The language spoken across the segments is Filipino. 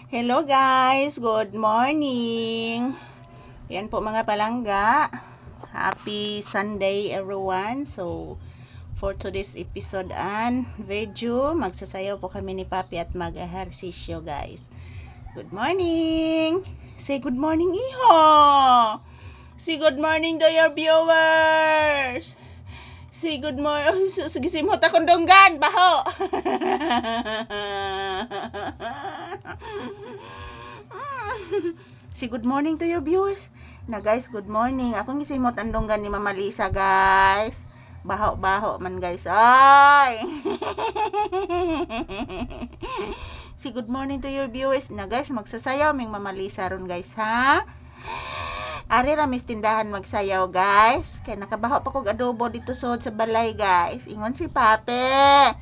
Hello guys, good morning. Yan po mga palangga. Happy Sunday everyone. So for today's episode and video, magsasayaw po kami ni Papi at mag-ehersisyo guys. Good morning. Say good morning, iho. Say good morning to your viewers. Say good morning. Sige, simot akong donggan. Baho. Say good morning to your viewers. Na guys, good morning. Akong gisimot ang donggan ni Mama Lisa guys. Baho-baho man guys. Ay. Say good morning to your viewers. Na guys, magsasayaw ming Mama Lisa ron guys ha. Ari ramis tindahan magsayaw guys. Kaya nakabaho pa kog adobo dito sod sa balay guys. Ingon si Pape.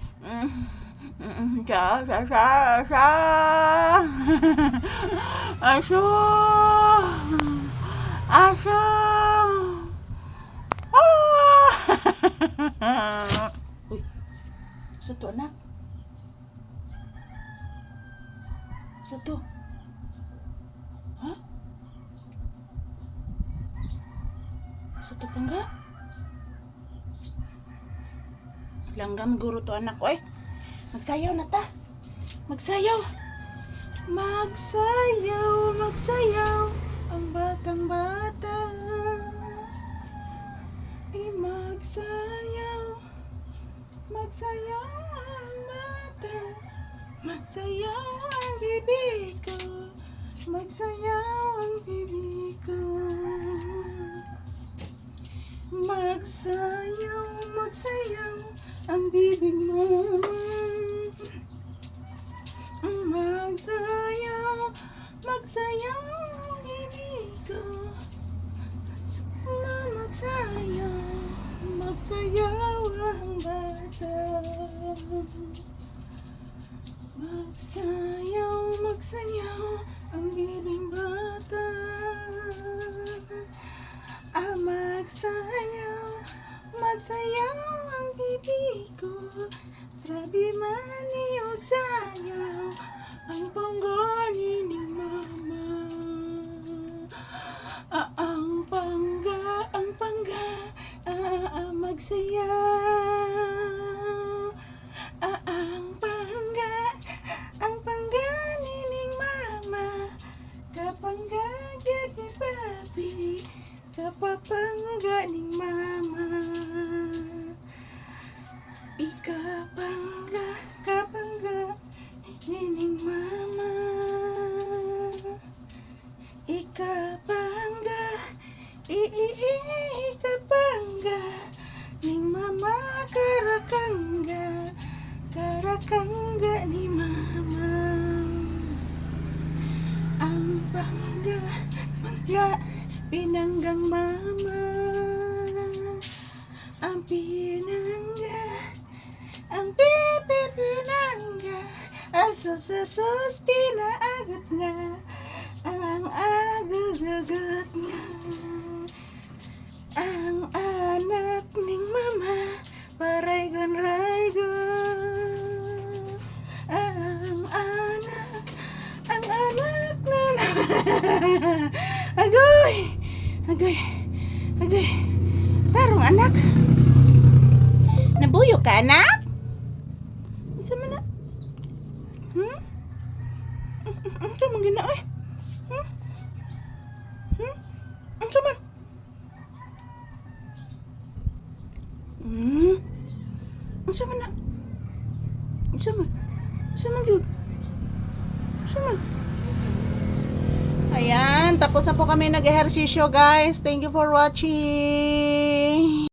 Sa. Aso. Uy. Sa to anak. Sa to. Ha? Sa to pangga? Langgam guro to anak ko eh. Magsayaw na ta. Magsayaw. Magsayaw, magsayaw ang batang bata. Magsayaw. Magsayaw ang mata. Magsayaw ang bibig ko. Magsayaw ang bibig ko. Magsayaw, magsayaw ang bibig mo. Magsayaw, magsayaw ang bibig ko. Magsayaw, magsayaw ang bata. Magsayaw, magsayaw ang bibig bata. Magsayaw, magsayaw ang bibig ko. Grabe man iyong sayaw ang panggani ni mama. Ang pangga, magsayaw. Ang panggani ni mama. Kapangga ni papi, kapapangga ni mama. Ikapangga, kapangga nining mama. Ikapangga, ikapangga ning mama. Karakangga, karakangga ni mama. Ang pangga, pangga, pinanggang mama. Ang pinangga, ang pipi pinangga. Asos pinaagot nga. Ang agot-agot nga. Ang anak ning mama, paraygon-raygon. Ang anak na agoy, agoy, agoy. Tarong anak. Nabuyo ka anak? Isa man na. Ang sama gina eh. Ang sama. Ang sama na. Ang sama. Sama yun. Sama. Ayan, tapos na po kami nag-ehersisyo guys. Thank you for watching.